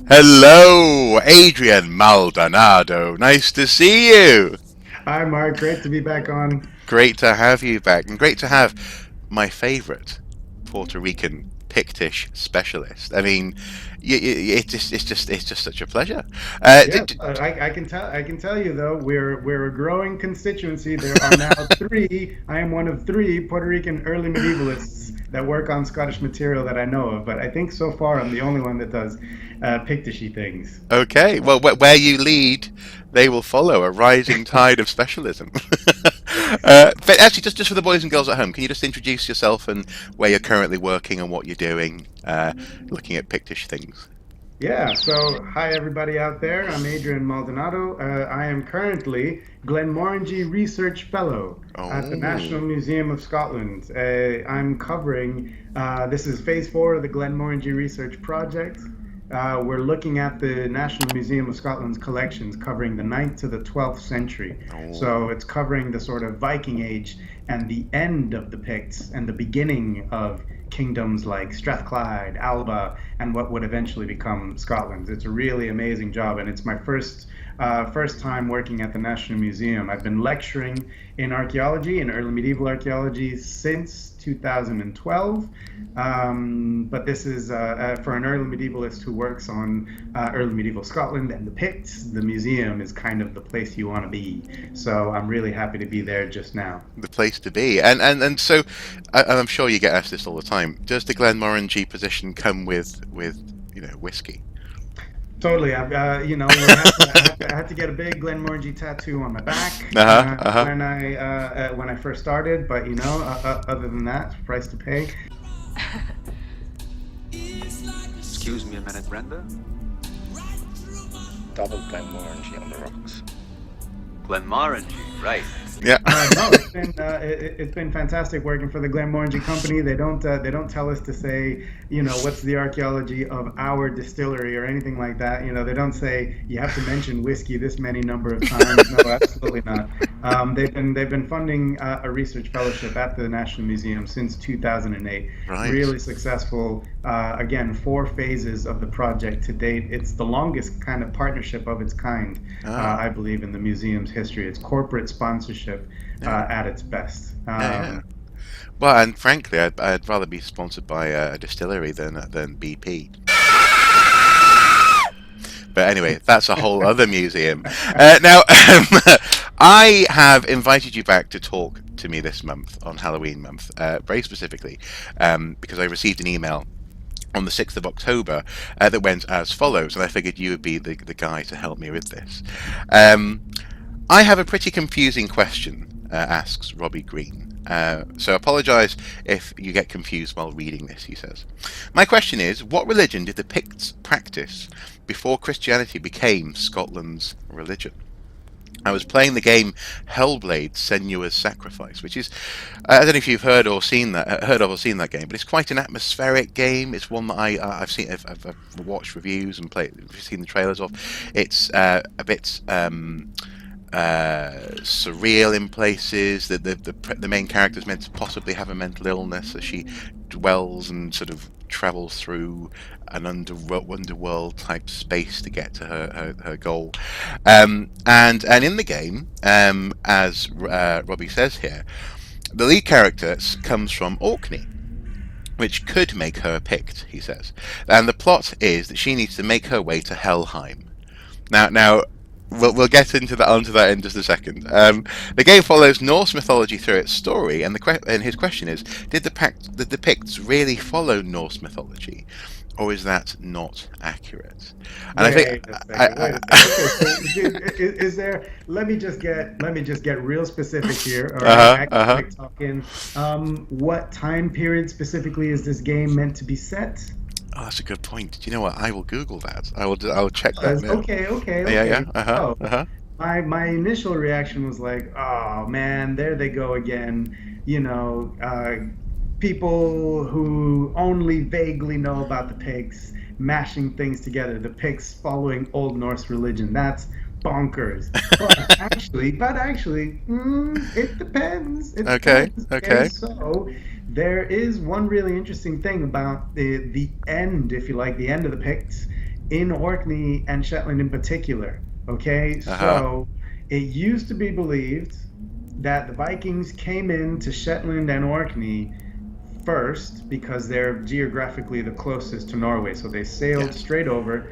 Hello, Adrián Maldonado. Nice to see you. Hi, Mark. Great to be back on. Great to have you back, and great to have my favorite Puerto Rican Pictish specialist. I mean, it's just such a pleasure. Yeah, I can tell you though, we're a growing constituency. There are now three. I am one of three Puerto Rican early medievalists that work on Scottish material that I know of. But I think so far I'm the only one that does Pictishy things. Okay, well, where you lead, they will follow a rising tide of specialism. But actually, just for the boys and girls at home, can you just introduce yourself and where you're currently working and what you're doing, looking at Pictish things? Yeah, so hi everybody out there. I'm Adrián Maldonado. I am currently Glenmorangie Research Fellow at the National Oh, Museum of Scotland. I'm covering, this is phase four of the Glenmorangie Research Project. We're looking at the National Museum of Scotland's collections covering the 9th to the 12th century. oh, So it's covering the sort of Viking Age and the end of the Picts and the beginning of kingdoms like Strathclyde, Alba, and what would eventually become Scotland. It's a really amazing job, and it's my first time working at the National Museum. I've been lecturing in archaeology, in early medieval archaeology, since 2012. But this is for an early medievalist who works on early medieval Scotland and the Picts. The museum is kind of the place you want to be. So I'm really happy to be there just now. the place to be. And so, and I'm sure you get asked this all the time. Does the Glenmorangie position come with whiskey? Totally. I had to get a big Glenmorangie tattoo on my back Uh-huh, uh-huh. when I first started. But other than that, price to pay. Excuse me a minute, Brenda. Double Glenmorangie on the rocks. Glenmorangie, right. Yeah. No, it's been fantastic working for the Glenmorangie Company. They don't tell us to say what's the archaeology of our distillery or anything like that. They don't say you have to mention whiskey this many number of times. No, absolutely not. They've been funding a research fellowship at the National Museum since 2008. Right. Really successful. Again, 4 phases of the project to date. It's the longest kind of partnership of its kind, Ah, I believe, in the museum's history. It's corporate sponsorship yeah, at its best. yeah, yeah. Well, and frankly, I'd rather be sponsored by a distillery than BP. But anyway, that's a whole other museum. Now, I have invited you back to talk to me this month on Halloween month, very specifically, because I received an email on the 6th of October that went as follows, and I figured you would be the guy to help me with this. Um, I have a pretty confusing question, asks Robbie Green. So apologise if you get confused while reading this, he says. My question is, what religion did the Picts practice before Christianity became Scotland's religion? I was playing the game Hellblade: Senua's Sacrifice, which is I don't know if you've heard of or seen that game, but it's quite an atmospheric game. It's one that I've seen, I've watched reviews and seen the trailers of. It's a bit surreal in places. The main character is meant to possibly have a mental illness as she dwells and sort of travels through an underworld type space to get to her goal. And in the game, as Robbie says here, the lead character comes from Orkney, which could make her a Pict, he says. And the plot is that she needs to make her way to Helheim. Now, we'll get onto that in just a second. The game follows Norse mythology through its story, and his question is: did the Picts really follow Norse mythology, or is that not accurate? And I think, Wait a I, second. Wait a I, second. Okay, so is there? Let me just get real specific here. All right, uh-huh, uh-huh. academic talking. What time period specifically is this game meant to be set? Oh, that's a good point. Do you know what? I will Google that. I will check that now. Okay, okay, Yeah, yeah. okay. Uh-huh, So uh-huh. my initial reaction was like, oh man, there they go again. People who only vaguely know about the Picts mashing things together. The Picts following Old Norse religion. That's bonkers. But actually, it depends. It Okay, depends. Okay, okay. so there is one really interesting thing about the end, if you like, the end of the Picts in Orkney and Shetland in particular. Okay, Uh-huh. so it used to be believed that the Vikings came into Shetland and Orkney first because they're geographically the closest to Norway. So they sailed Yes. straight over.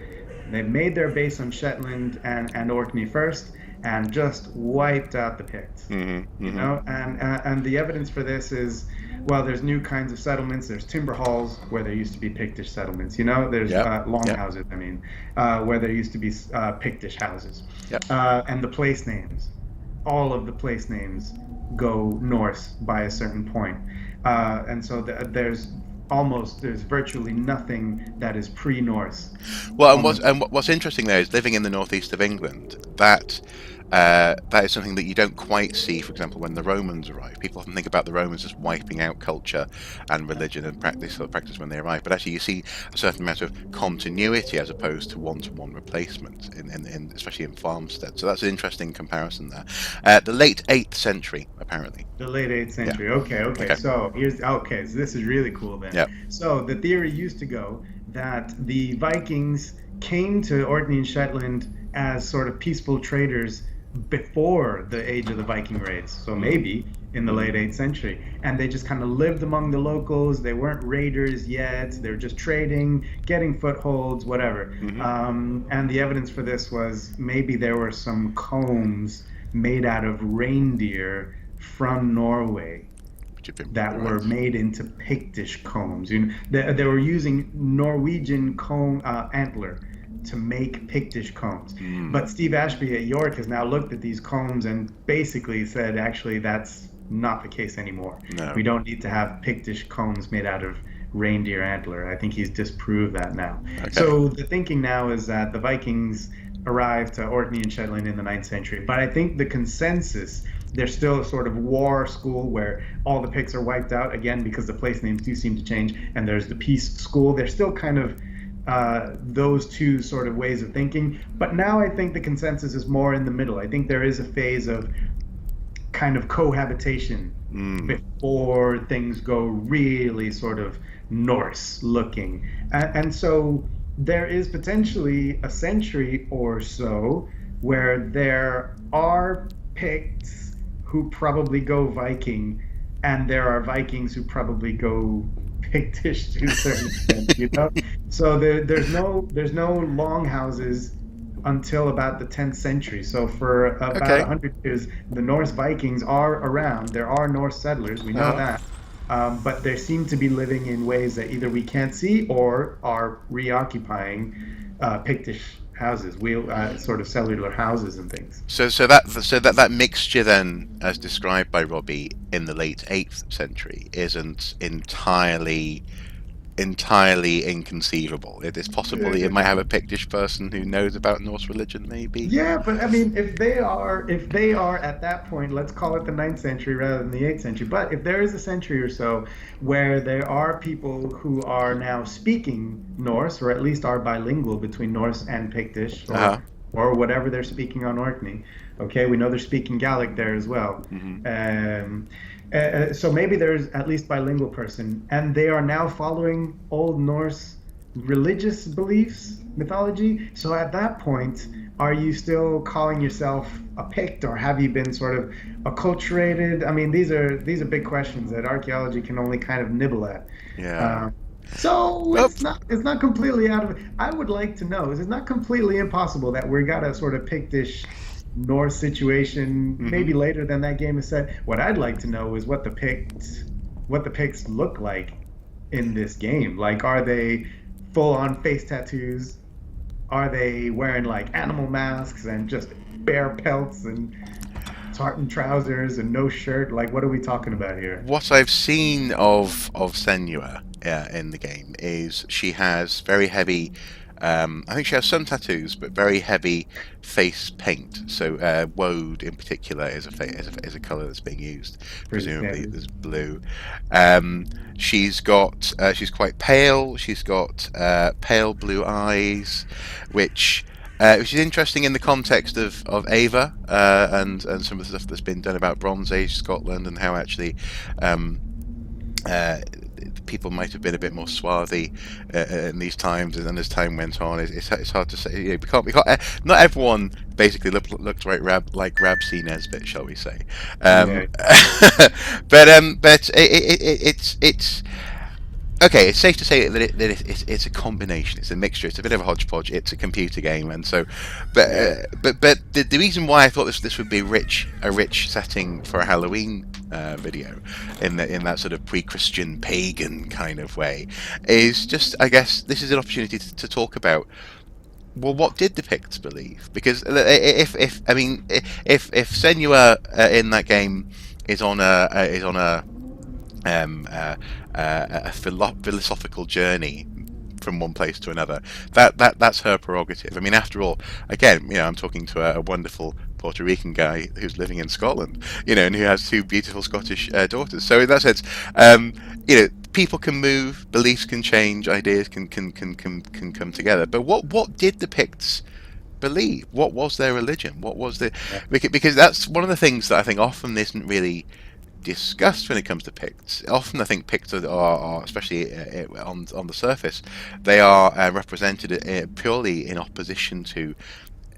They made their base on Shetland and Orkney first, and just wiped out the Picts. Mm-hmm. You Mm-hmm. know, and the evidence for this is, well, there's new kinds of settlements. There's timber halls where there used to be Pictish settlements. You know, there's Yep. Yep. longhouses. I mean, where there used to be Pictish houses. Yep. And the place names, all of the place names go Norse by a certain point. And so there's virtually nothing that is pre-Norse. Well, Almost. what's interesting there is living in the northeast of England. That is something that you don't quite see, for example, when the Romans arrive. People often think about the Romans as wiping out culture and religion and practice when they arrive. But actually, you see a certain amount of continuity as opposed to one-to-one replacement, especially in farmstead. So that's an interesting comparison there. The late 8th century, apparently. The late 8th Yeah. century. Okay. So so this is really cool then. Yeah. So the theory used to go that the Vikings came to Orkney and Shetland as sort of peaceful traders before the age of the Viking raids. So maybe in the late 8th century. And they just kind of lived among the locals. They weren't raiders yet. They were just trading, getting footholds, whatever. And the evidence for this was maybe there were some combs made out of reindeer from Norway that were made into Pictish combs. You know, they were using Norwegian comb antler to make Pictish combs. But Steve Ashby at York has now looked at these combs and basically said, actually, that's not the case anymore. No. We don't need to have Pictish combs made out of reindeer antler. I think he's disproved that now. Okay. So the thinking now is that the Vikings arrived to Orkney and Shetland in the 9th century. But I think the consensus, there's still a sort of war school where all the Picts are wiped out, again, because the place names do seem to change, and there's the peace school. There's still kind of those two sort of ways of thinking. But now I think the consensus is more in the middle. I think there is a phase of kind of cohabitation before things go really sort of Norse looking. And so there is potentially a century or so where there are Picts who probably go Viking, and there are Vikings who probably go Pictish to a certain extent, you know. So there's no longhouses until about the 10th century. So for about 100 years, the Norse Vikings are around. There are Norse settlers, we know that. But they seem to be living in ways that either we can't see or are reoccupying Pictish houses, sort of cellular houses and things. So that mixture then, as described by Robbie in the late 8th century, isn't entirely inconceivable. It is possible that you might have a Pictish person who knows about Norse religion, maybe. Yeah, but I mean, if they are at that point, let's call it the 9th century rather than the 8th century. But if there is a century or so where there are people who are now speaking Norse, or at least are bilingual between Norse and Pictish, or whatever they're speaking on Orkney. Okay, we know they're speaking Gaelic there as well. So maybe there's at least bilingual person, and they are now following Old Norse religious beliefs, mythology. So at that point, are you still calling yourself a Pict, or have you been sort of acculturated? I mean, these are big questions that archaeology can only kind of nibble at. Yeah. It's not completely out of it. I would like to know. It's not completely impossible that we got a sort of Pictish Norse situation maybe later than that game is set. What I'd like to know is what the Picts look like in this game. Like, are they full-on face tattoos? Are they wearing like animal masks and just bare pelts and tartan trousers and no shirt? Like, what are we talking about here? What I've seen of Senua in the game is she has very heavy. I think she has some tattoos, but very heavy face paint. So woad in particular is a color that's being used. Presumably, there's blue. She's quite pale. She's got pale blue eyes, which is interesting in the context of Ava and some of the stuff that's been done about Bronze Age Scotland, and how actually people might have been a bit more swarthy in these times, and as time went on, it's hard to say. We can't. Not everyone basically looked like Rabsy Nesbitt, shall we say? Yeah. But it's okay. It's safe to say it's a combination. It's a mixture. It's a bit of a hodgepodge. It's a computer game, and so, but the reason why I thought this would be a rich setting for a Halloween video in that sort of pre-Christian pagan kind of way is just, I guess, this is an opportunity to talk about, well, what did the Picts believe? Because if Senua in that game is on a philosophical journey from one place to another, that's her prerogative. I mean, after all, again, I'm talking to a wonderful Puerto Rican guy who's living in Scotland, and who has two beautiful Scottish daughters. So in that sense, people can move, beliefs can change, ideas can come together. But what did the Picts believe? What was their religion? What was because that's one of the things that I think often isn't really discussed when it comes to Picts. Often I think Picts are especially on the surface, they are represented purely in opposition to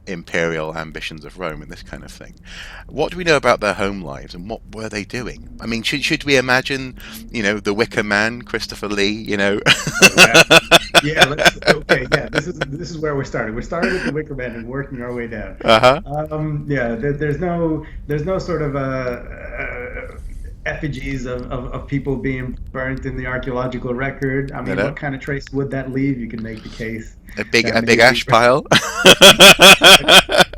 imperial ambitions of Rome and this kind of thing. What do we know about their home lives, and what were they doing? I mean, should we imagine, the Wicker Man, Christopher Lee, Yeah. This is where we're starting. We're starting with the Wicker Man and working our way down. There's no sort of effigies of people being burnt in the archaeological record. I mean, what kind of trace would that leave? You can make the case. A big ash pile.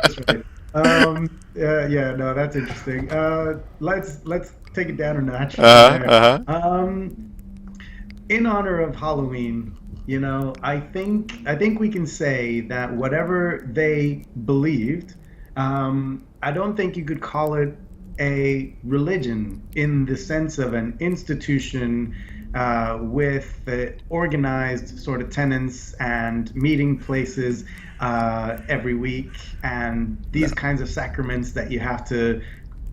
That's right. No, that's interesting. Let's take it down a notch. In honor of Halloween, I think we can say that whatever they believed, I don't think you could call it a religion in the sense of an institution with organized sort of tenets and meeting places every week, and these kinds of sacraments that you have to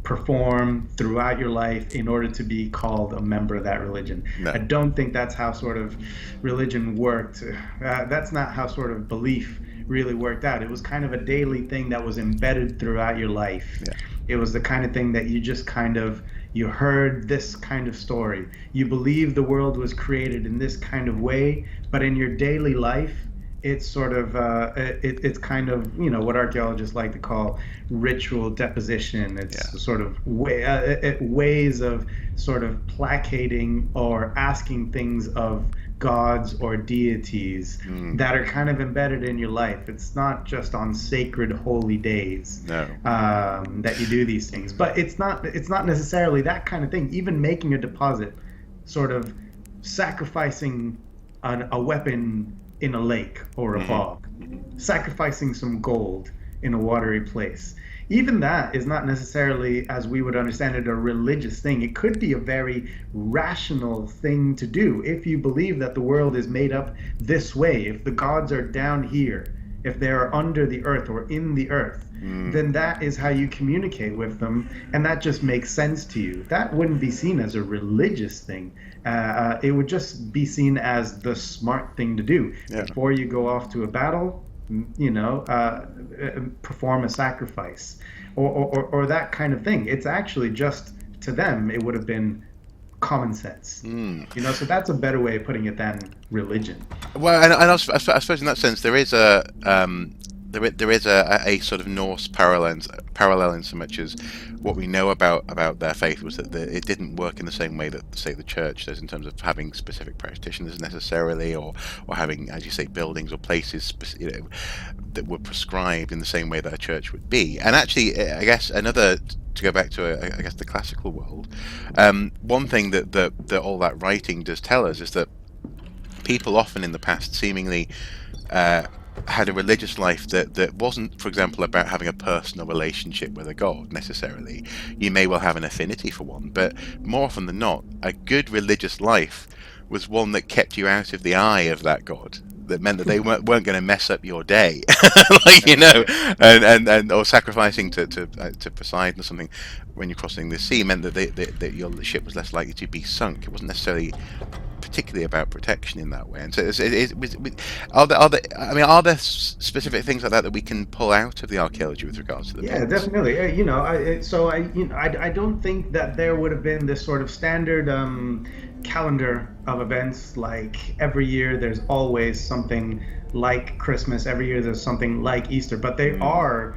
perform throughout your life in order to be called a member of that religion. No. I don't think that's how sort of religion worked. That's not how sort of belief really worked out. It was kind of a daily thing that was embedded throughout your life. Yeah. It was the kind of thing that you just you heard this kind of story. You believe the world was created in this kind of way, but in your daily life, it's sort of it's kind of what archaeologists like to call ritual deposition. It's sort of ways of sort of placating or asking things of gods or deities that are kind of embedded in your life. It's not just on sacred holy days that you do these things, but it's not necessarily that kind of thing. Even making a deposit, sort of sacrificing a weapon in a lake or a bog, sacrificing some gold in a watery place. Even that is not necessarily, as we would understand it, a religious thing. It could be a very rational thing to do if you believe that the world is made up this way. If the gods are down here, if they are under the earth or in the earth, then that is how you communicate with them, and that just makes sense to you. That wouldn't be seen as a religious thing. It would just be seen as the smart thing to do. Before you go off to a battle, perform a sacrifice or that kind of thing. It's actually just, to them, it would have been common sense. So that's a better way of putting it than religion. Well, and I suppose in that sense there is a sort of Norse parallel in so much as what we know about their faith was that it didn't work in the same way that, say, the church does, in terms of having specific practitioners necessarily, or having, as you say, buildings or places that were prescribed in the same way that a church would be. And actually, I guess to go back to I guess the classical world, one thing that all that writing does tell us is that people often in the past seemingly had a religious life that wasn't, for example, about having a personal relationship with a god necessarily. You may well have an affinity for one, but more often than not, a good religious life was one that kept you out of the eye of that god. that meant that they weren't going to mess up your day, like, you know, and or sacrificing to Poseidon or something when you're crossing the sea meant that that your ship was less likely to be sunk. It wasn't necessarily particularly about protection in that way. And so are there specific things like that that we can pull out of the archaeology with regards to the Yeah, Picts? definitely. I don't think that there would have been this sort of standard calendar of events. Like every year, there's always something like Christmas. Every year, there's something like Easter. But there are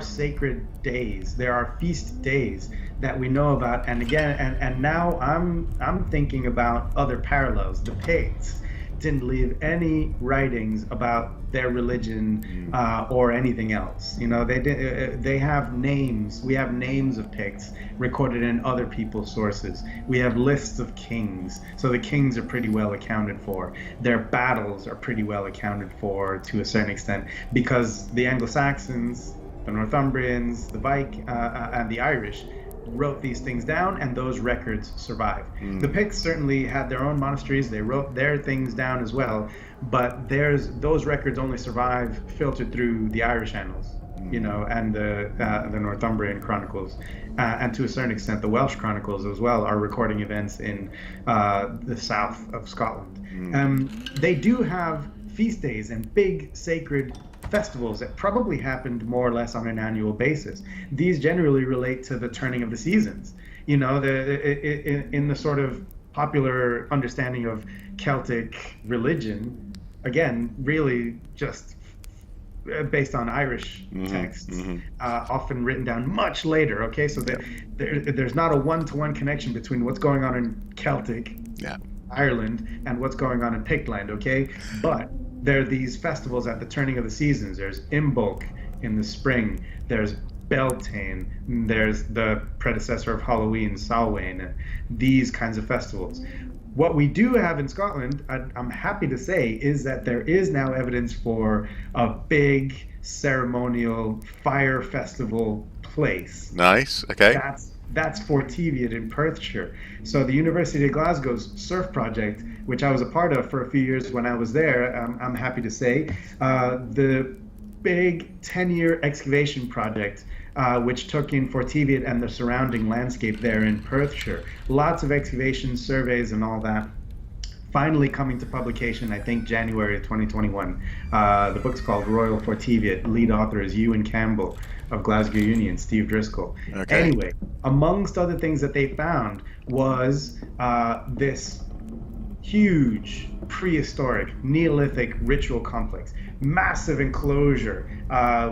sacred days. There are feast days that we know about. And again, and now I'm thinking about other parallels. The Picts didn't leave any writings about their religion or anything else. You know, they have names. We have names of Picts recorded in other people's sources. We have lists of kings. So the kings are pretty well accounted for. Their battles are pretty well accounted for to a certain extent, because the Anglo-Saxons, the Northumbrians, the and the Irish wrote these things down, and those records survive. The Picts certainly had their own monasteries. They wrote their things down as well, but those records only survive filtered through the Irish annals, you know, and the Northumbrian chronicles, and to a certain extent the Welsh chronicles as well are recording events in the south of Scotland. They do have feast days and big sacred festivals that probably happened more or less on an annual basis. These generally relate to the turning of the seasons. You know, in the sort of popular understanding of Celtic religion, again, really just based on Irish texts, often written down much later. Okay, so there's not a one-to-one connection between what's going on in Celtic Ireland and what's going on in Pictland. Okay, but there are these festivals at the turning of the seasons. There's Imbolc in the spring. There's Beltane. There's the predecessor of Halloween, Samhain. These kinds of festivals. What we do have in Scotland, I'm happy to say, is that there is now evidence for a big ceremonial fire festival place. Nice. Okay. That's Forteviot in Perthshire. So the University of Glasgow's surf project, which I was a part of for a few years when I was there, I'm happy to say, the big 10-year excavation project, which took in Forteviot and the surrounding landscape there in Perthshire. Lots of excavations, surveys, and all that. Finally coming to publication, I think January 2021. The book's called Royal Forteviot. Lead author is Ewan Campbell of Glasgow Union, Steve Driscoll. Okay. Anyway, amongst other things that they found was this huge prehistoric Neolithic ritual complex, massive enclosure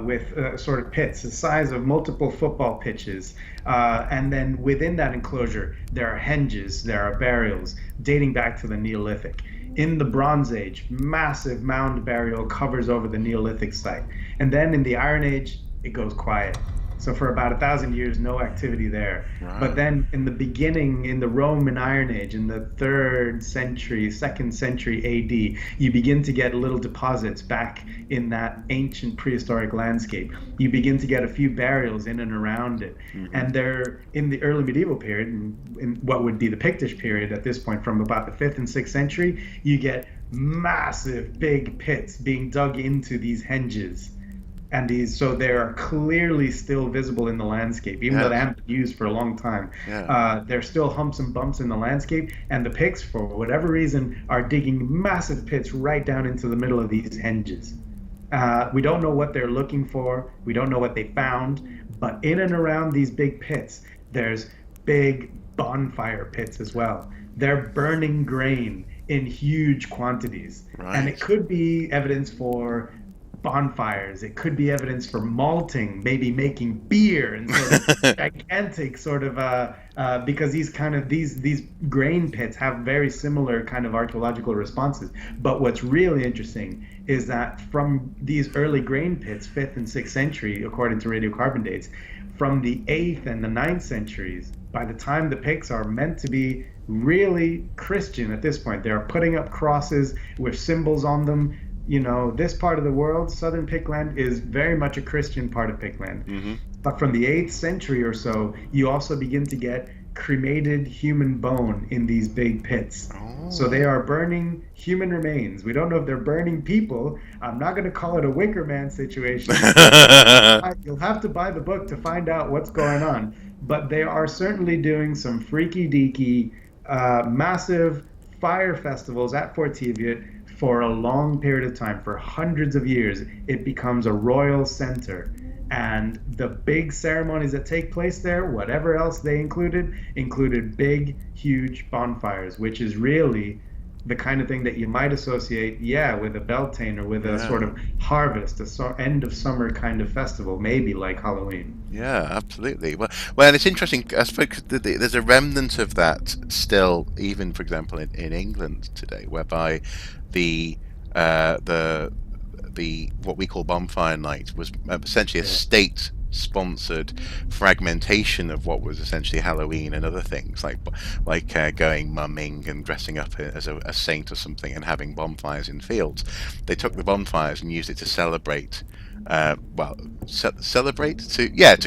with sort of pits the size of multiple football pitches, and then within that enclosure there are henges, there are burials dating back to the Neolithic. In the Bronze Age, massive mound burial covers over the Neolithic site, and then in the Iron Age it goes quiet. So for about 1,000 years, no activity there. Right. But then in the beginning, in the Roman Iron Age, in the 2nd century AD, you begin to get little deposits back in that ancient prehistoric landscape. You begin to get a few burials in and around it. And they're in the early medieval period, in what would be the Pictish period at this point, from about the 5th and 6th century, you get massive big pits being dug into these henges. And so they are clearly still visible in the landscape, even though they haven't been used for a long time. There's still humps and bumps in the landscape, and the Picts, for whatever reason, are digging massive pits right down into the middle of these henges. We don't know what they're looking for. We don't know what they found. But in and around these big pits, there's big bonfire pits as well. They're burning grain in huge quantities. Right. And it could be evidence for bonfires. It could be evidence for malting, maybe making beer, and sort of gigantic sort of because these grain pits have very similar kind of archaeological responses. But what's really interesting is that from these early grain pits, 5th and 6th century, according to radiocarbon dates, from the 8th and the 9th centuries, by the time the Picts are meant to be really Christian at this point, they're putting up crosses with symbols on them. You know, this part of the world, southern Pictland, is very much a Christian part of Pictland. But from the 8th century or so, you also begin to get cremated human bone in these big pits. So they are burning human remains. We don't know if they're burning people. I'm not going to call it a Wicker Man situation. You'll have to buy the book to find out what's going on. But they are certainly doing some freaky deaky, massive fire festivals at Fort Teviot for a long period of time. For hundreds of years, it becomes a royal center. And the big ceremonies that take place there, whatever else they included big, huge bonfires, which is really the kind of thing that you might associate, with a Beltane or with a sort of harvest, end of summer kind of festival, maybe like Halloween. Yeah, absolutely. Well, and it's interesting. I suppose there's a remnant of that still, even for example in England today, whereby the what we call bonfire night was essentially a state-sponsored fragmentation of what was essentially Halloween and other things like going mumming and dressing up as a saint or something and having bonfires in fields. They took the bonfires and used it to celebrate. To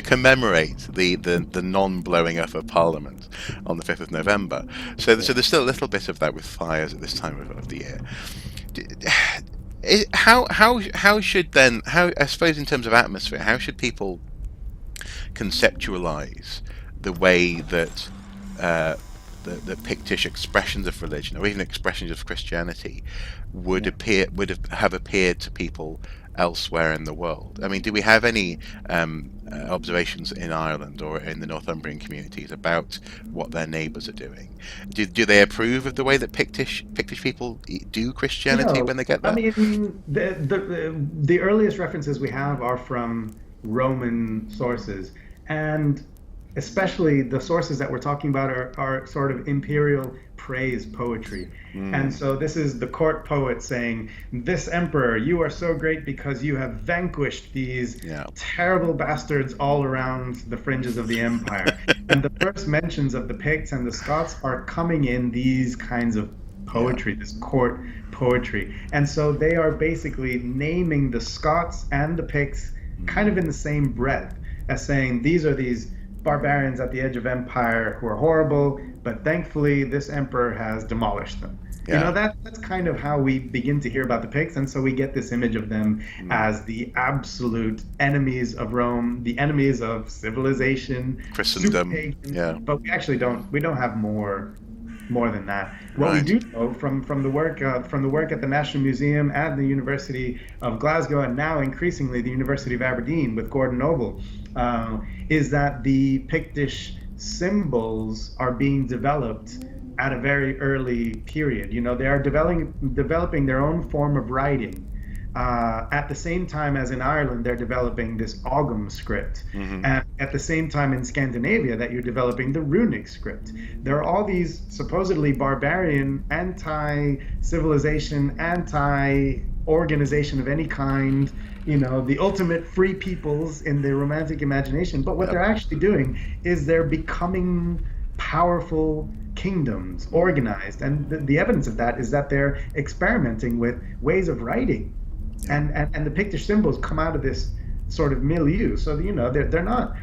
commemorate the non-blowing up of Parliament on the 5th of November. So there's still a little bit of that with fires at this time of the year. How should then, I suppose in terms of atmosphere, how should people conceptualize the way that the Pictish expressions of religion or even expressions of Christianity would have appeared to people elsewhere in the world? I mean, do we have any observations in Ireland or in the Northumbrian communities about what their neighbours are doing? Do they approve of the way that Pictish people do Christianity when they get there? I mean, the earliest references we have are from Roman sources, and especially the sources that we're talking about are sort of imperial praise poetry. And so this is the court poet saying, "This emperor, you are so great because you have vanquished these terrible bastards all around the fringes of the empire." And the first mentions of the Picts and the Scots are coming in these kinds of poetry, this court poetry. And so they are basically naming the Scots and the Picts kind of in the same breath as saying, these are these barbarians at the edge of empire who are horrible, but thankfully this emperor has demolished them. You know, that's kind of how we begin to hear about the Picts, and so we get this image of them as the absolute enemies of Rome, the enemies of civilization, Christendom. But we actually don't have more than that. What we do know from the work at the National Museum and the University of Glasgow, and now increasingly the University of Aberdeen with Gordon Noble, is that the Pictish symbols are being developed at a very early period. You know, they are developing their own form of writing. At the same time as in Ireland, they're developing this Ogham script. And at the same time in Scandinavia that you're developing the runic script. There are all these supposedly barbarian, anti-civilization, anti-organization of any kind, you know, the ultimate free peoples in the romantic imagination. But what they're actually doing is they're becoming powerful kingdoms, organized. And the evidence of that is that they're experimenting with ways of writing. And the Pictish symbols come out of this sort of milieu. So, you know, they're not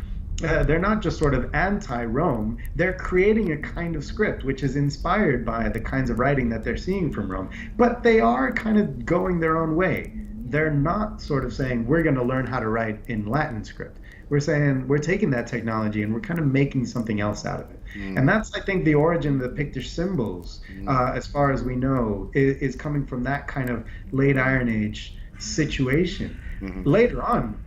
just sort of anti-Rome. They're creating a kind of script which is inspired by the kinds of writing that they're seeing from Rome. But they are kind of going their own way. They're not sort of saying, we're going to learn how to write in Latin script. We're saying, we're taking that technology and we're kind of making something else out of it. And that's, I think, the origin of the Pictish symbols, as far as we know, is coming from that kind of late Iron Age situation. Later on,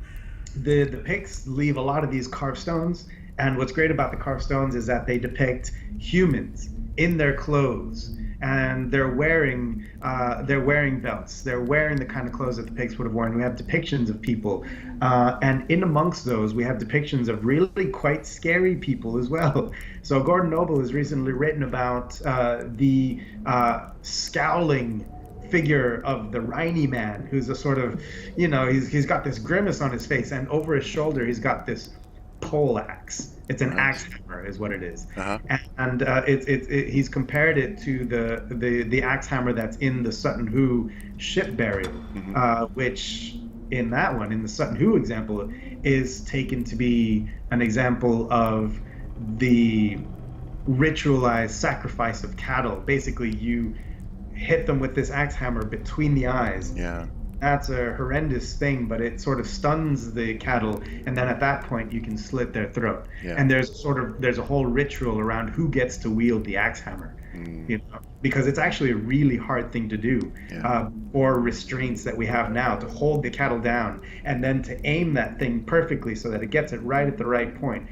the Picts leave a lot of these carved stones, and what's great about the carved stones is that they depict humans in their clothes, and they're wearing belts. They're wearing the kind of clothes that the Picts would have worn. We have depictions of people, and in amongst those, we have depictions of really quite scary people as well. So Gordon Noble has recently written about the scowling figure of the Rhynie man, who's a sort of, you know, he's got this grimace on his face, and over his shoulder he's got this pole axe. It's an axe hammer, is what it is. And he's compared it to the axe hammer that's in the Sutton Hoo ship burial, which in the Sutton Hoo example is taken to be an example of the ritualized sacrifice of cattle. Basically, you hit them with this axe hammer between the eyes. Yeah. That's a horrendous thing, but it sort of stuns the cattle, and then at that point you can slit their throat. Yeah. And there's a whole ritual around who gets to wield the axe hammer, because it's actually a really hard thing to do, or restraints that we have now to hold the cattle down and then to aim that thing perfectly so that it gets it right at the right point.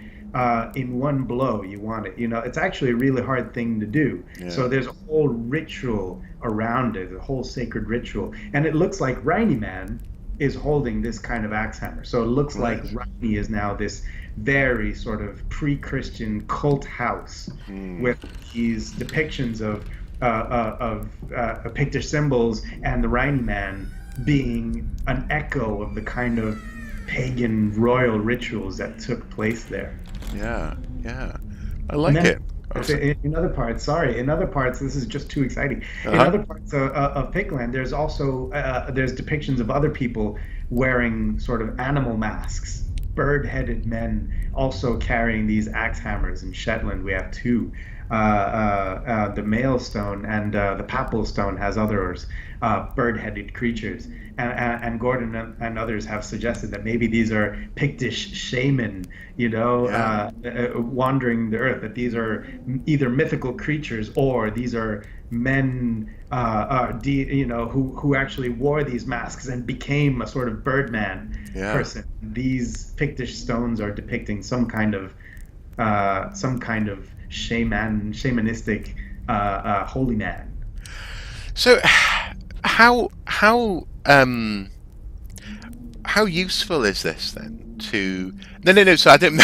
In one blow, you want it. It's actually a really hard thing to do. Yeah. So there's a whole ritual around it, a whole sacred ritual. And it looks like Rainy Man is holding this kind of axe hammer. So it looks like Rainy is now this very sort of pre-Christian cult house with these depictions of Pictish symbols, and the Rainy Man being an echo of the kind of pagan royal rituals that took place there. Yeah. I like it. In other parts, this is just too exciting. In other parts of Pictland, there's also there's depictions of other people wearing sort of animal masks, bird-headed men also carrying these axe hammers. In Shetland, we have two. The male stone and the papal stone has others, bird-headed creatures. And Gordon and others have suggested that maybe these are Pictish shaman, wandering the earth, that these are either mythical creatures or these are men, who actually wore these masks and became a sort of birdman person. These Pictish stones are depicting some kind of shamanistic holy man. So, how useful is this then? No. So I didn't.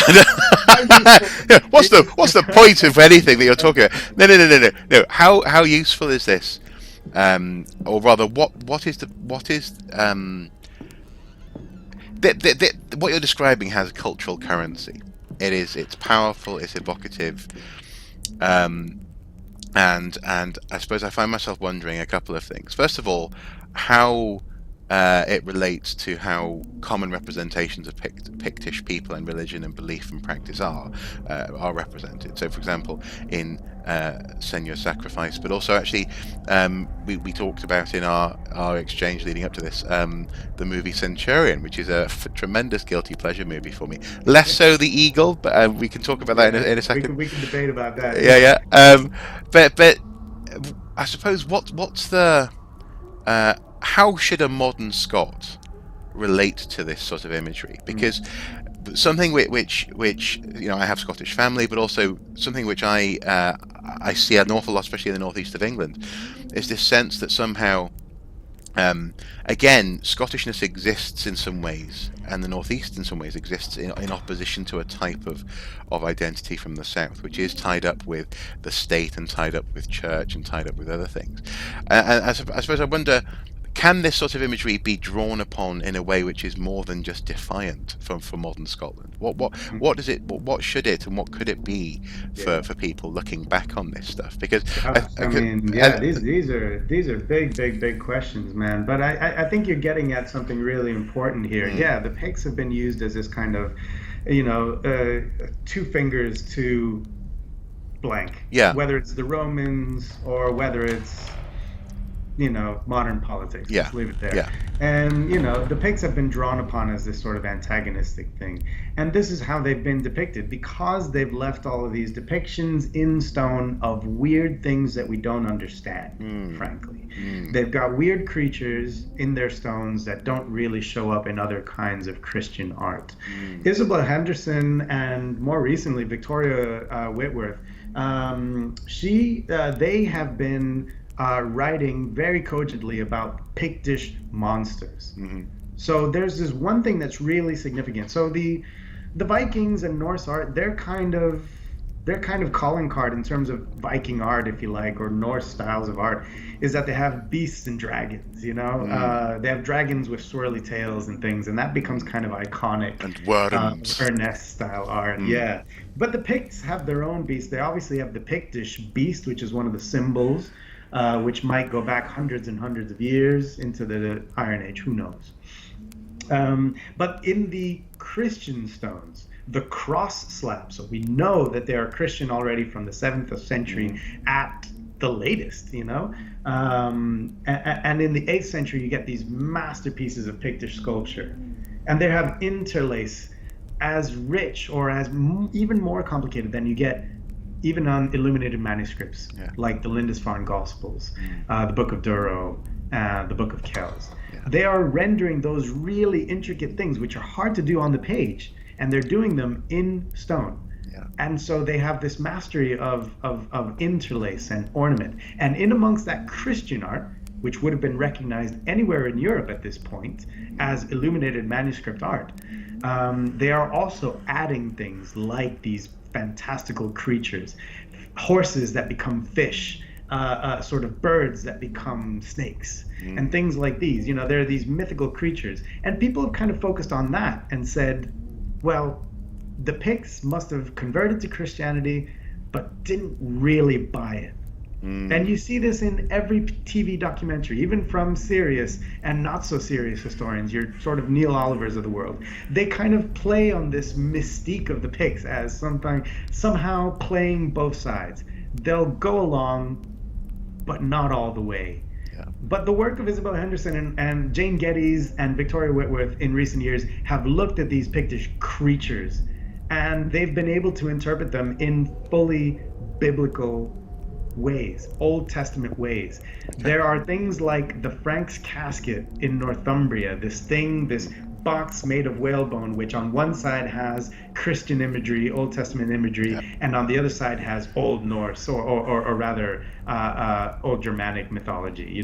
What's the point of anything that you're talking about? No. How useful is this? Or rather, what is what you're describing has cultural currency. It's powerful. It's evocative. And I suppose I find myself wondering a couple of things. First of all, how it relates to how common representations of Pictish people and religion and belief and practice are represented. So, for example, in Senor Sacrifice, but also actually we talked about in our exchange leading up to this the movie Centurion, which is a tremendous guilty pleasure movie for me. Less so The Eagle, but we can talk about that in a second. We can debate about that. Yeah. But I suppose what's the how should a modern Scot relate to this sort of imagery? Because something which I have Scottish family, but also something which I see an awful lot, especially in the northeast of England, is this sense that somehow, again, Scottishness exists in some ways, and the northeast in some ways exists in opposition to a type of identity from the south, which is tied up with the state and tied up with church and tied up with other things. And I suppose I wonder, can this sort of imagery be drawn upon in a way which is more than just defiant for modern Scotland? What does it? What should it and what could it be for people looking back on this stuff? Because these are big questions, man. But I think you're getting at something really important here. Yeah, the Picts have been used as this kind of, two fingers to blank. Yeah. Whether it's the Romans or whether it's modern politics. Yeah. Let's leave it there. Yeah. And, the Picts have been drawn upon as this sort of antagonistic thing. And this is how they've been depicted, because they've left all of these depictions in stone of weird things that we don't understand, frankly. They've got weird creatures in their stones that don't really show up in other kinds of Christian art. Isabella Henderson and more recently Victoria Whitworth, they have been writing very cogently about Pictish monsters. So there's this one thing that's really significant. So the Vikings and Norse art, they're kind of calling card in terms of Viking art, if you like, or Norse styles of art, is that they have beasts and dragons. They have dragons with swirly tails and things, and that becomes kind of iconic. And worms. Ernest style art. Yeah. But the Picts have their own beast. They obviously have the Pictish beast, which is one of the symbols. Which might go back hundreds and hundreds of years into the Iron Age, who knows. But in the Christian stones, the cross slab. So we know that they are Christian already from the 7th century at the latest, and in the 8th century, you get these masterpieces of Pictish sculpture, and they have interlace as rich or as even more complicated than you get even on illuminated manuscripts, like the Lindisfarne Gospels, the Book of Durrow, the Book of Kells. They are rendering those really intricate things, which are hard to do on the page, and they're doing them in stone. And so they have this mastery of interlace and ornament. And in amongst that Christian art, which would have been recognized anywhere in Europe at this point as illuminated manuscript art, they are also adding things like these fantastical creatures, horses that become fish, sort of birds that become snakes, and things like these. There are these mythical creatures. And people have kind of focused on that and said, well, the Picts must have converted to Christianity, but didn't really buy it. And you see this in every TV documentary, even from serious and not so serious historians, your sort of Neil Olivers of the world. They kind of play on this mystique of the Picts as somehow playing both sides. They'll go along, but not all the way. But the work of Isabel Henderson and Jane Geddes and Victoria Whitworth in recent years have looked at these Pictish creatures, and they've been able to interpret them in fully biblical ways, Old Testament ways. There are things like the Frank's casket in Northumbria, this box made of whalebone, which on one side has Christian imagery, Old Testament imagery, and on the other side has Old Norse, or rather Old Germanic mythology,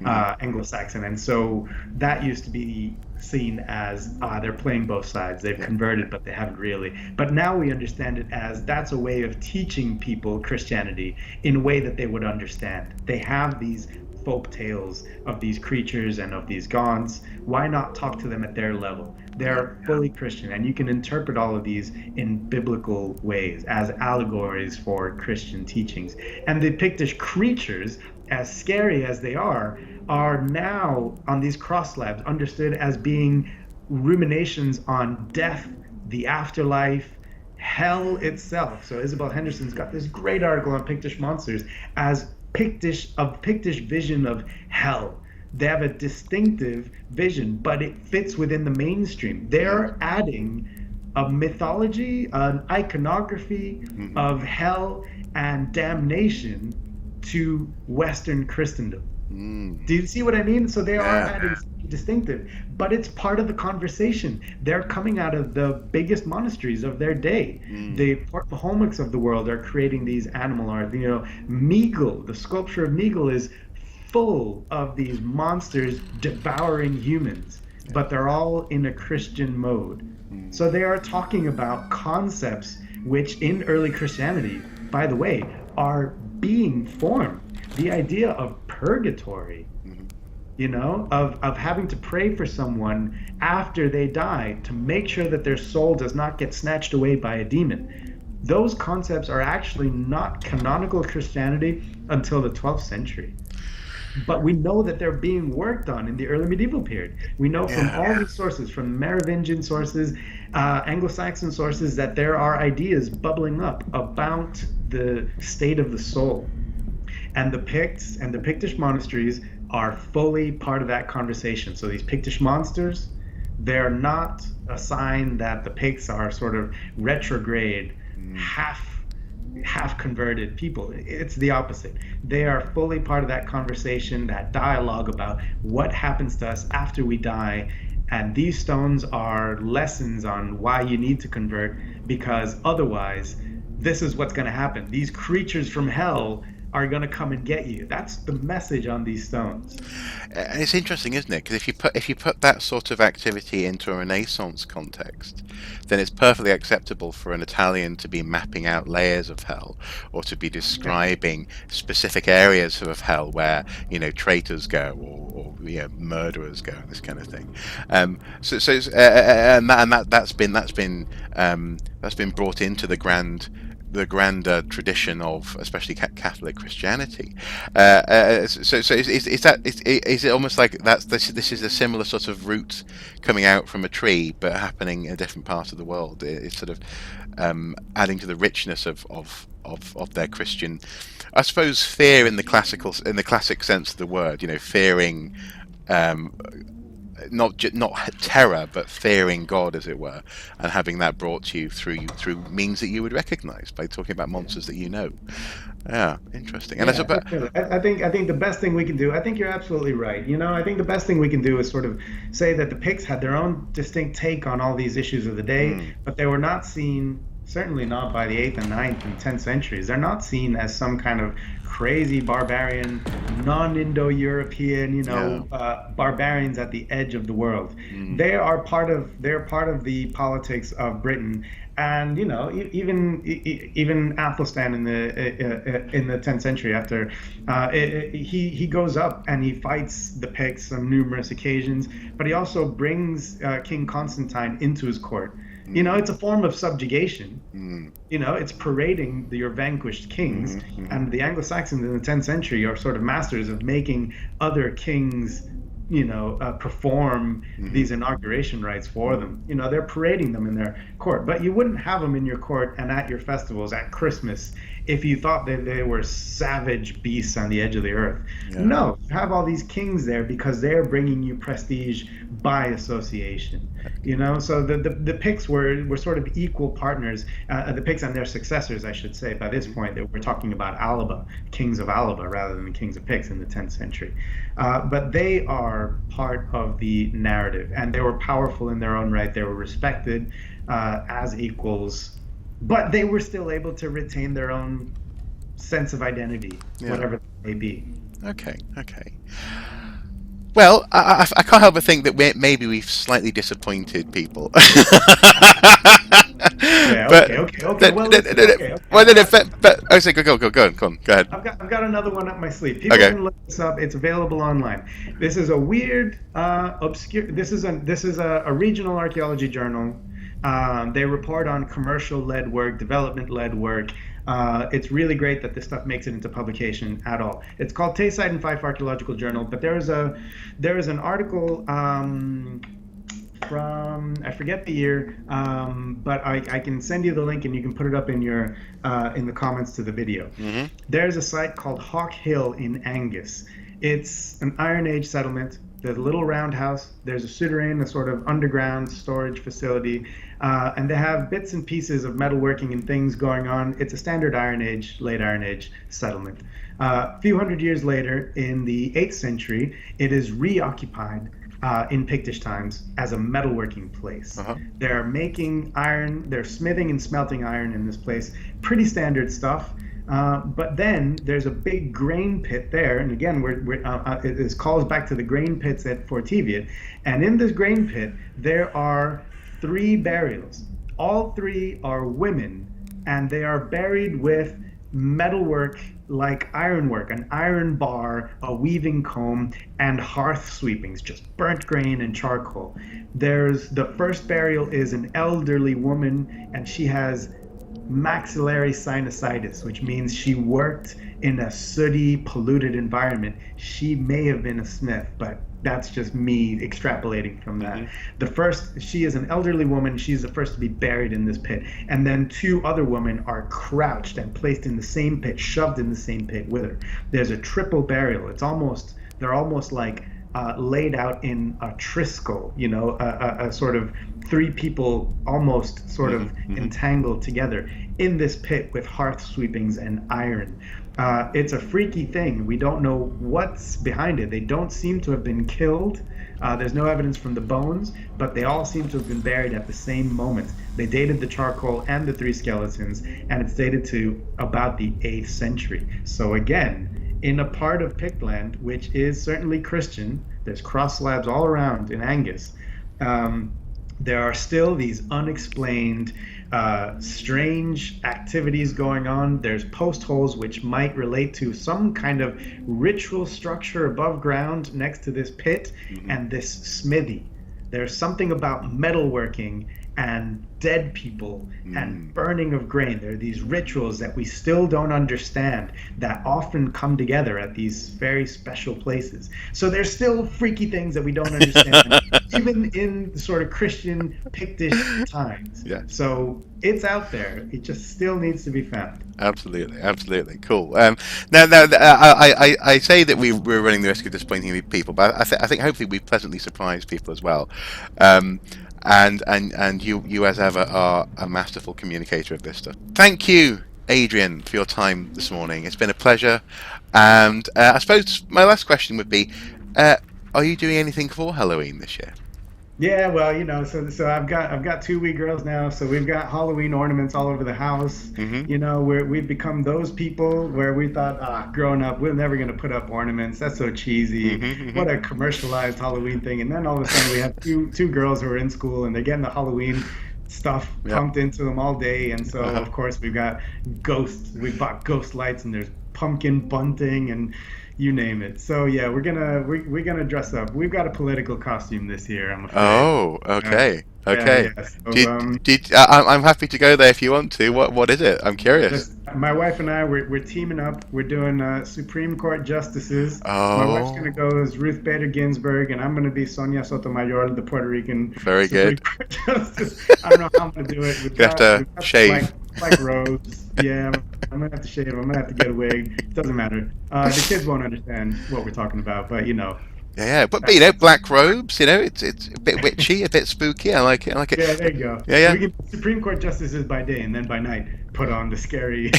Anglo-Saxon. And so that used to be seen as they're playing both sides. They've converted, but they haven't really. But now we understand it as that's a way of teaching people Christianity in a way that they would understand. They have these folk tales of these creatures and of these gods. Why not talk to them at their level? They're fully Christian, and you can interpret all of these in biblical ways as allegories for Christian teachings. And the Pictish creatures, as scary as they are now on these cross slabs understood as being ruminations on death, the afterlife, hell itself. So Isabel Henderson's got this great article on Pictish Monsters as Pictish vision of hell. They have a distinctive vision, but it fits within the mainstream. They're adding a mythology, an iconography of hell and damnation to Western Christendom. Do you see what I mean? So they are adding something distinctive, but it's part of the conversation. They're coming out of the biggest monasteries of their day. The Port Mahomets of the world are creating these animal art. Meagle, the sculpture of Meagle is full of these monsters devouring humans, but they're all in a Christian mode. So they are talking about concepts which in early Christianity, by the way, are being formed. The idea of purgatory, of having to pray for someone after they die to make sure that their soul does not get snatched away by a demon. Those concepts are actually not canonical Christianity until the 12th century. But we know that they're being worked on in the early medieval period. We know from all these sources, from Merovingian sources, Anglo-Saxon sources, that there are ideas bubbling up about the state of the soul. And the Picts and the Pictish monasteries are fully part of that conversation. So these Pictish monsters, they're not a sign that the Picts are sort of retrograde, half converted people. It's the opposite. They are fully part of that conversation, that dialogue about what happens to us after we die. And these stones are lessons on why you need to convert, because otherwise this is what's going to happen. These creatures from hell are going to come and get you. That's the message on these stones. And it's interesting, isn't it? Because if you put that sort of activity into a Renaissance context, then it's perfectly acceptable for an Italian to be mapping out layers of hell, or to be describing specific areas of hell where traitors go, or murderers go, this kind of thing. That's been brought into the grand the grander tradition of especially Catholic Christianity. So is it almost like this is a similar sort of root coming out from a tree, but happening in a different part of the world? It's sort of adding to the richness of their Christian, I suppose, fear in the classic sense of the word. Fearing. Not terror, but fearing God, as it were, and having that brought to you through means that you would recognise by talking about monsters that you know. Yeah, interesting. And I think the best thing we can do. I think you're absolutely right. I think the best thing we can do is sort of say that the Picts had their own distinct take on all these issues of the day, but they were not seen. Certainly not by the 8th and 9th and 10th centuries. They're not seen as some kind of crazy barbarian, non-Indo-European, barbarians at the edge of the world. They're part of the politics of Britain, and even Athelstan in the 10th century, after he goes up and he fights the Picts on numerous occasions, but he also brings King Constantine into his court. It's a form of subjugation. It's parading your vanquished kings. And the Anglo-Saxons in the 10th century are sort of masters of making other kings, perform these inauguration rites for them. They're parading them in their court. But you wouldn't have them in your court and at your festivals at Christmas if you thought that they were savage beasts on the edge of the earth. No, you have all these kings there because they're bringing you prestige by association. So the Picts were sort of equal partners. The Picts and their successors, I should say, by this point, that we're talking about Alba, kings of Alba, rather than the kings of Picts in the 10th century. But they are part of the narrative, and they were powerful in their own right. They were respected as equals, but they were still able to retain their own sense of identity, whatever that may be. Okay. Well, I can't help but think that maybe we've slightly disappointed people. Okay. I say go ahead. I've got another one up my sleeve. People can look this up. It's available online. This is a weird, obscure. This is a regional archaeology journal. They report on commercial-led work, development-led work. It's really great that this stuff makes it into publication at all. It's called Tayside and Fife Archaeological Journal, but there is an article from, I forget the year, but I can send you the link and you can put it up in the comments to the video. There's a site called Hawk Hill in Angus. It's an Iron Age settlement. There's a little roundhouse. There's a souterrain, a sort of underground storage facility, and they have bits and pieces of metalworking and things going on. It's a standard late Iron Age settlement. A few hundred years later, in the 8th century, it is reoccupied in Pictish times as a metalworking place. They're making iron, they're smithing and smelting iron in this place. Pretty standard stuff. But then there's a big grain pit there, and again, it calls back to the grain pits at Forteviot. And in this grain pit, there are 3 burials. All 3 are women, and they are buried with metalwork like ironwork, an iron bar, a weaving comb, and hearth sweepings, just burnt grain and charcoal. The first burial is an elderly woman, and she has maxillary sinusitis, which means she worked in a sooty, polluted environment. She may have been a smith, but that's just me extrapolating from that. She is an elderly woman. She's the first to be buried in this pit. And then 2 other women are crouched and placed in the same pit, shoved in the same pit with her. There's a triple burial. They're almost like laid out in a triskel, a sort of 3 people almost sort of entangled together in this pit with hearth sweepings and iron. It's a freaky thing. We don't know what's behind it. They don't seem to have been killed. There's no evidence from the bones, but they all seem to have been buried at the same moment. They dated the charcoal and the 3 skeletons, and it's dated to about the 8th century. So again, in a part of Pictland, which is certainly Christian, there's cross slabs all around in Angus. There are still these unexplained, strange activities going on. There's post holes which might relate to some kind of ritual structure above ground next to this pit and this smithy. There's something about metalworking and dead people and burning of grain. There are these rituals that we still don't understand that often come together at these very special places. So there's still freaky things that we don't understand, even in the sort of Christian Pictish times. Yeah. So it's out there. It just still needs to be found. Absolutely, cool. I say that we're running the risk of disappointing people, but I think hopefully we've pleasantly surprised people as well. And you as ever are a masterful communicator of this stuff. Thank you, Adrian, for your time this morning. It's been a pleasure. And I suppose my last question would be, are you doing anything for Halloween this year? Yeah, well, so I've got two wee girls now, so we've got Halloween ornaments all over the house. We've become those people where we thought, growing up, we're never gonna put up ornaments. That's so cheesy. What a commercialized Halloween thing. And then all of a sudden we have two girls who are in school and they're getting the Halloween stuff pumped into them all day. And so of course we've got ghosts. We bought ghost lights and there's pumpkin bunting and you name it. So yeah, we're gonna dress up. We've got a political costume this year, I'm afraid. Oh, okay. Okay. Yeah. So, I'm happy to go there if you want to. What is it? I'm curious. My wife and I, we're teaming up. We're doing Supreme Court justices. Oh. My wife's gonna go as Ruth Bader Ginsburg, and I'm gonna be Sonia Sotomayor, the Puerto Rican Very Supreme good. Court justice. I don't know how I'm gonna do it. You have to shave. Like robes. Yeah, I'm gonna have to shave. I'm gonna have to get a wig. Doesn't matter. The kids won't understand what we're talking about, but Yeah, but black robes. It's a bit witchy, a bit spooky. I like it. Yeah, there you go. Yeah. We can Supreme Court justices by day, and then by night put on the scary.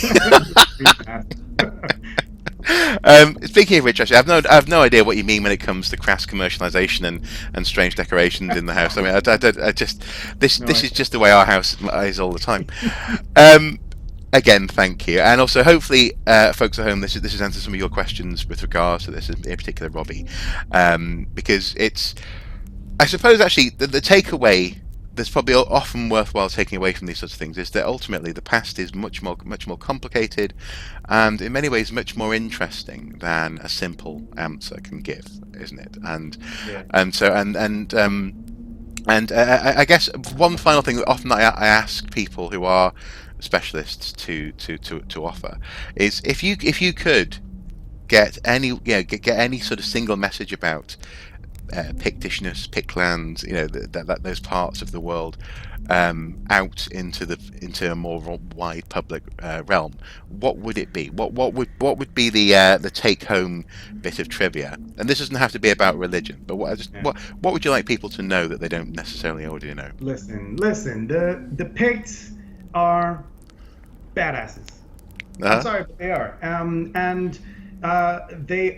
Speaking of which, actually, I've no idea what you mean when it comes to crass commercialization and strange decorations in the house. I mean, this is just the way our house is all the time. Again, thank you, and also hopefully, folks at home, this has answered some of your questions with regards to this, in particular, Robbie, because I suppose actually the takeaway that's probably often worthwhile taking away from these sorts of things is that ultimately the past is much more complicated, and in many ways much more interesting than a simple answer can give, isn't it? I guess one final thing that often I ask people who are specialists to offer is if you could get any sort of single message about Pictishness, Pictland, those parts of the world out into a more wide public realm, what would it be? What would be the take home bit of trivia? And this doesn't have to be about religion, but what would you like people to know that they don't necessarily already know? Listen. The Picts are badasses. I'm sorry, but they are. And they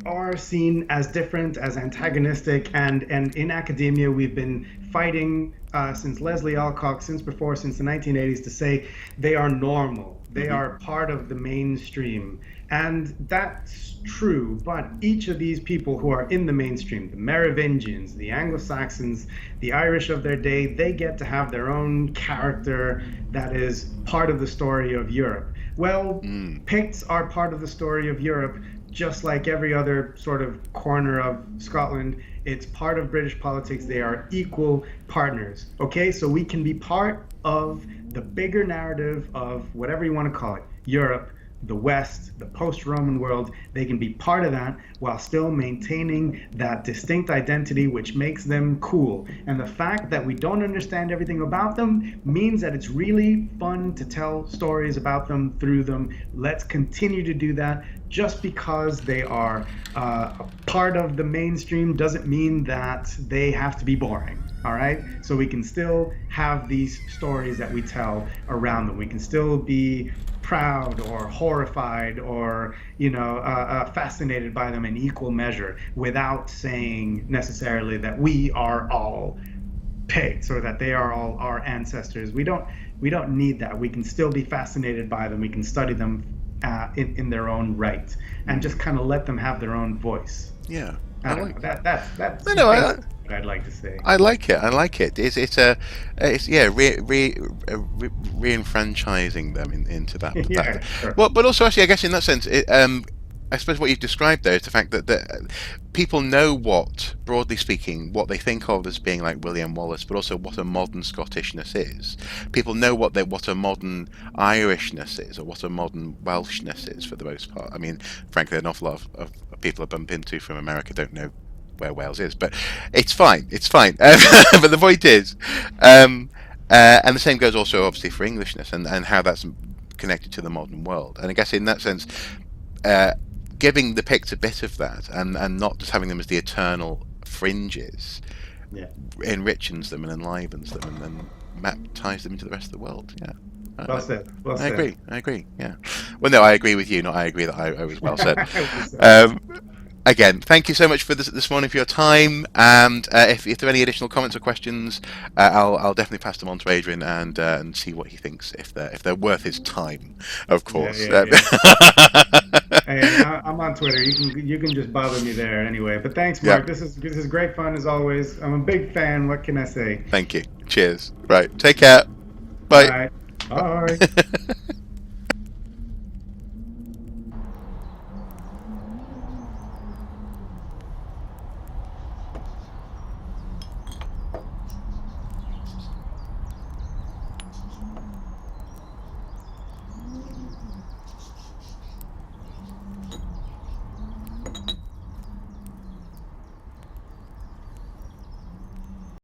are seen as different, as antagonistic, and in academia we've been fighting since Leslie Alcock, since the 1980s, to say they are normal. They are part of the mainstream. And that's true, but each of these people who are in the mainstream, the Merovingians, the Anglo-Saxons, the Irish of their day, they get to have their own character that is part of the story of Europe. Well, Picts are part of the story of Europe, just like every other sort of corner of Scotland. It's part of British politics. They are equal partners. Okay, so we can be part of the bigger narrative of whatever you want to call it, Europe, the West, the post-Roman world. They can be part of that while still maintaining that distinct identity which makes them cool. And the fact that we don't understand everything about them means that it's really fun to tell stories about them through them. Let's continue to do that. Just because they are a part of the mainstream doesn't mean that they have to be boring. All right, so we can still have these stories that we tell around them. We can still be proud or horrified or fascinated by them in equal measure without saying necessarily that we are all Picts or that they are all our ancestors. We don't need that. We can still be fascinated by them. We can study them in their own right and just kind of let them have their own voice. Yeah, that's what I'd like to say. I like it. It's re-enfranchising them into that. Yeah, sure. Well, but also actually, I guess in that sense, I suppose what you've described there is the fact that people know what, broadly speaking, what they think of as being like William Wallace, but also what a modern Scottishness is. People know what a modern Irishness is, or what a modern Welshness is, for the most part. I mean, frankly, an awful lot of people I bump into from America don't know where Wales is, but it's fine. It's fine. But the point is, and the same goes also obviously for Englishness and how that's connected to the modern world. And I guess in that sense, giving the Picts a bit of that, and not just having them as the eternal fringes, enriches them and enlivens them, and ties them into the rest of the world. Yeah. Well said. Well said. I agree. Yeah. Well, no, I agree with you. Not I agree that I was well said. Again, thank you so much for this morning for your time. And if there are any additional comments or questions, I'll definitely pass them on to Adrian and see what he thinks, if they're worth his time, of course. Yeah. Hey, I'm on Twitter. You can just bother me there anyway. But thanks, Mark. Yeah. This is great fun as always. I'm a big fan. What can I say? Thank you. Cheers. Right. Take care. Bye. Bye. Bye.